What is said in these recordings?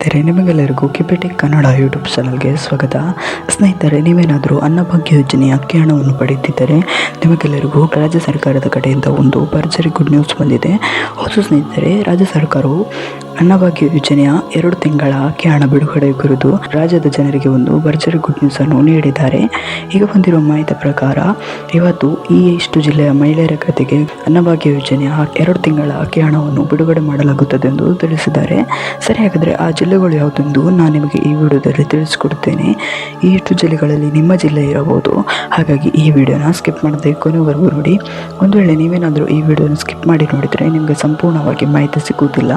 ಸ್ನೇಹಿತರೆ, ನಿಮಗೆಲ್ಲರಿಗೂ ಕಿಪೆಟೆಕ್ ಕನ್ನಡ ಯೂಟ್ಯೂಬ್ ಚಾನಲ್ಗೆ ಸ್ವಾಗತ. ಸ್ನೇಹಿತರೆ, ನೀವೇನಾದರೂ ಅನ್ನಭಾಗ್ಯ ಯೋಜನೆಯ ಅಕ್ಕಿ ಹಣವನ್ನು ಪಡೆಯುತ್ತಿದ್ದರೆ ನಿಮಗೆಲ್ಲರಿಗೂ ರಾಜ್ಯ ಸರ್ಕಾರದ ಕಡೆಯಿಂದ ಒಂದು ಭರ್ಜರಿ ಗುಡ್ ನ್ಯೂಸ್ ಬಂದಿದೆ. ಹೌದು ಸ್ನೇಹಿತರೆ, ರಾಜ್ಯ ಸರ್ಕಾರವು ಅನ್ನಭಾಗ್ಯ ಯೋಜನೆಯ 2 ತಿಂಗಳ ಅಕ್ಕಿ ಹಣ ಬಿಡುಗಡೆ ಕುರಿತು ರಾಜ್ಯದ ಜನರಿಗೆ ಒಂದು ಭರ್ಜರಿ ಗುಡ್ ನ್ಯೂಸ್ ಅನ್ನು ನೀಡಿದ್ದಾರೆ. ಈಗ ಬಂದಿರುವ ಮಾಹಿತಿ ಪ್ರಕಾರ ಇವತ್ತು ಈ ಇಷ್ಟು ಜಿಲ್ಲೆಯ ಮಹಿಳೆಯರ ಖಾತೆಗೆ ಅನ್ನಭಾಗ್ಯ ಯೋಜನೆಯ 2 ತಿಂಗಳ ಅಕ್ಕಿ ಹಣವನ್ನು ಬಿಡುಗಡೆ ಮಾಡಲಾಗುತ್ತದೆ ಎಂದು ತಿಳಿಸಿದ್ದಾರೆ. ಸರಿ, ಹಾಗಾದರೆ ಆ ಜಿಲ್ಲೆಗಳು ಯಾವುದೆಂದು ನಾನು ನಿಮಗೆ ಈ ವಿಡಿಯೋದಲ್ಲಿ ತಿಳಿಸಿಕೊಡುತ್ತೇನೆ. ಈ ಇಷ್ಟು ಜಿಲ್ಲೆಗಳಲ್ಲಿ ನಿಮ್ಮ ಜಿಲ್ಲೆ ಇರಬಹುದು. ಹಾಗಾಗಿ ಈ ವಿಡಿಯೋನ ಸ್ಕಿಪ್ ಮಾಡದೆ ಕೊನೆವರೆಗೂ ನೋಡಿ. ಒಂದು ವೇಳೆ ನೀವೇನಾದರೂ ಈ ವಿಡಿಯೋನ ಸ್ಕಿಪ್ ಮಾಡಿ ನೋಡಿದರೆ ನಿಮಗೆ ಸಂಪೂರ್ಣವಾಗಿ ಮಾಹಿತಿ ಸಿಗುವುದಿಲ್ಲ.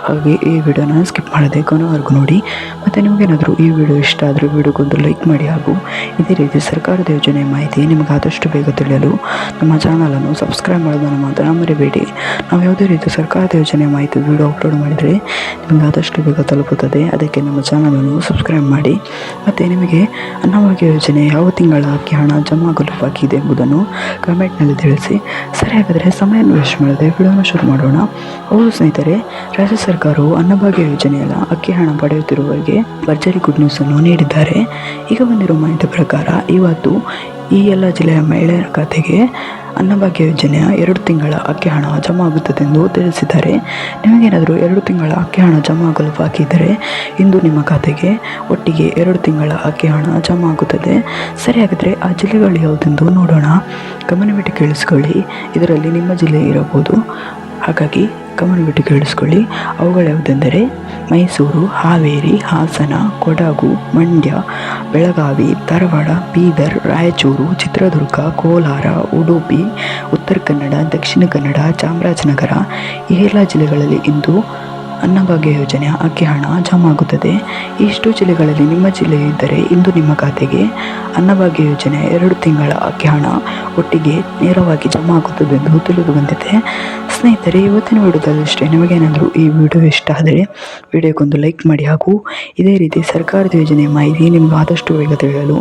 ಹಾಗಾಗಿ ಈ ವಿಡಿಯೋನ ಸ್ಕಿಪ್ ಮಾಡದೆ ಕೊನೆವರೆಗೂ ನೋಡಿ. ಮತ್ತು ನಿಮಗೇನಾದರೂ ಈ ವಿಡಿಯೋ ಇಷ್ಟ ಆದರೆ ವಿಡಿಯೋಗೊಂದು ಲೈಕ್ ಮಾಡಿ. ಹಾಗೂ ಇದೇ ರೀತಿ ಸರ್ಕಾರದ ಯೋಜನೆಯ ಮಾಹಿತಿ ನಿಮಗೆ ಆದಷ್ಟು ಬೇಗ ತಿಳಿಯಲು ನಮ್ಮ ಚಾನಲನ್ನು ಸಬ್ಸ್ಕ್ರೈಬ್ ಮಾಡೋದನ್ನು ಮಾತ್ರ ಮರಿಬೇಡಿ. ನಾವು ಯಾವುದೇ ರೀತಿ ಸರ್ಕಾರದ ಯೋಜನೆಯ ಮಾಹಿತಿ ವಿಡಿಯೋ ಅಪ್ಲೋಡ್ ಮಾಡಿದರೆ ನಿಮಗೆ ಆದಷ್ಟು ಬೇಗ ತಲುಪುತ್ತದೆ. ಅದಕ್ಕೆ ನಮ್ಮ ಚಾನಲನ್ನು ಸಬ್ಸ್ಕ್ರೈಬ್ ಮಾಡಿ. ಮತ್ತು ನಿಮಗೆ ಅನ್ನಭಾಗ್ಯ ಯೋಜನೆ ಯಾವ ತಿಂಗಳ ಅಕ್ಕಿ ಹಣ ಜಮಾ ಆಗಲು ಬಾಕಿ ಇದೆ ಎಂಬುದನ್ನು ಕಮೆಂಟ್ನಲ್ಲಿ ತಿಳಿಸಿ. ಸರಿ, ಹಾಗಾದರೆ ಸಮಯವನ್ನು ವೇಸ್ಟ್ ಮಾಡದೆ ವಿಡಿಯೋನ ಶುರು ಮಾಡೋಣ. ಹೌದು ಸ್ನೇಹಿತರೆ, ರಾಜ್ಯ ಸರ್ಕಾರವು ಅನ್ನಭಾಗ್ಯ ಯೋಜನೆಯ ಅಕ್ಕಿ ಹಣ ಪಡೆಯುತ್ತಿರುವವರಿಗೆ ಭರ್ಜರಿ ಗುಡ್ ನ್ಯೂಸ್ ಅನ್ನು ನೀಡಿದ್ದಾರೆ. ಈಗ ಬಂದಿರುವ ಮಾಹಿತಿ ಪ್ರಕಾರ ಇವತ್ತು ಈ ಎಲ್ಲ ಜಿಲ್ಲೆಯ ಮಹಿಳೆಯರ ಖಾತೆಗೆ ಅನ್ನಭಾಗ್ಯ ಯೋಜನೆಯ 2 ತಿಂಗಳ ಅಕ್ಕಿ ಹಣ ಜಮಾ ಆಗುತ್ತದೆ ಎಂದು ತಿಳಿಸಿದ್ದಾರೆ. ನಿಮಗೇನಾದರೂ 2 ತಿಂಗಳ ಅಕ್ಕಿ ಹಣ ಜಮಾ ಆಗಲು ಬಾಕಿ ಇದ್ದರೆ ಇಂದು ನಿಮ್ಮ ಖಾತೆಗೆ ಒಟ್ಟಿಗೆ 2 ತಿಂಗಳ ಅಕ್ಕಿ ಹಣ ಜಮಾ ಆಗುತ್ತದೆ. ಸರಿ, ಹಾಗಾದರೆ ಆ ಜಿಲ್ಲೆಗಳು ಯಾವುದೆಂದು ನೋಡೋಣ. ಗಮನವಿಟ್ಟು ಕೇಳಿಸ್ಕೊಳ್ಳಿ. ಇದರಲ್ಲಿ ನಿಮ್ಮ ಜಿಲ್ಲೆ ಇರಬಹುದು, ಹಾಗಾಗಿ ಗಮನವಿಟ್ಟು ಕೇಳಿಸ್ಕೊಳ್ಳಿ. ಅವುಗಳು ಯಾವುದೆಂದರೆ ಮೈಸೂರು, ಹಾವೇರಿ, ಹಾಸನ, ಕೊಡಗು, ಮಂಡ್ಯ, ಬೆಳಗಾವಿ, ಧಾರವಾಡ, ಬೀದರ್, ರಾಯಚೂರು, ಚಿತ್ರದುರ್ಗ, ಕೋಲಾರ, ಉಡುಪಿ, ಉತ್ತರ ಕನ್ನಡ, ದಕ್ಷಿಣ ಕನ್ನಡ, ಚಾಮರಾಜನಗರ ಈ ಎಲ್ಲ ಜಿಲ್ಲೆಗಳಲ್ಲಿ ಇಂದು ಅನ್ನಭಾಗ್ಯ ಯೋಜನೆಯ ಅಕ್ಕಿ ಹಣ ಜಮಾ ಆಗುತ್ತದೆ. ಇಷ್ಟು ಜಿಲ್ಲೆಗಳಲ್ಲಿ ನಿಮ್ಮ ಜಿಲ್ಲೆ ಇದ್ದರೆ ಇಂದು ನಿಮ್ಮ ಖಾತೆಗೆ ಅನ್ನಭಾಗ್ಯ ಯೋಜನೆಯ 2 ತಿಂಗಳ ಅಕ್ಕಿ ಹಣ ಒಟ್ಟಿಗೆ ನೇರವಾಗಿ ಜಮಾ ಆಗುತ್ತದೆ ಎಂದು ತಿಳಿದು ಬಂದಿದೆ. ಸ್ನೇಹಿತರೆ, ಇವತ್ತಿನ ವಿಡಿಯೋದಲ್ಲಷ್ಟೇ. ನಿಮಗೇನಾದರೂ ಈ ವಿಡಿಯೋ ಇಷ್ಟ ಆದರೆ ವಿಡಿಯೋಕ್ಕೊಂದು ಲೈಕ್ ಮಾಡಿ. ಹಾಗೂ ಇದೇ ರೀತಿ ಸರ್ಕಾರದ ಯೋಜನೆಯ ಮಾಹಿತಿ ನಿಮಗೆ ಆದಷ್ಟು ಬೇಗ ತಿಳಿಯಲು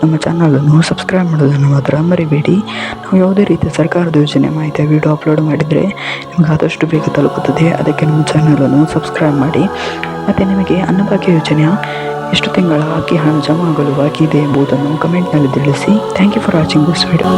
ನಮ್ಮ ಚಾನಲನ್ನು ಸಬ್ಸ್ಕ್ರೈಬ್ ಮಾಡೋದನ್ನು ಮಾತ್ರ ಮರಿಬೇಡಿ. ನಾವು ಯಾವುದೇ ರೀತಿಯ ಸರ್ಕಾರದ ಯೋಜನೆ ಮಾಹಿತಿಯ ವಿಡಿಯೋ ಅಪ್ಲೋಡ್ ಮಾಡಿದರೆ ನಿಮಗೆ ಆದಷ್ಟು ಬೇಗ ತಲುಪುತ್ತದೆ. ಅದಕ್ಕೆ ನಮ್ಮ ಚಾನಲನ್ನು ಸಬ್ಸ್ಕ್ರೈಬ್ ಮಾಡಿ. ಮತ್ತು ನಿಮಗೆ ಅನ್ನಭಾಗ್ಯ ಯೋಜನೆಯ ಎಷ್ಟು ತಿಂಗಳ ಅಕ್ಕಿ ಹಣ ಜಮಾ ಆಗಲು ಬಾಕಿ ಇದೆ ಎಂಬುದನ್ನು ಕಮೆಂಟ್ನಲ್ಲಿ ತಿಳಿಸಿ. Thank you for watching this video.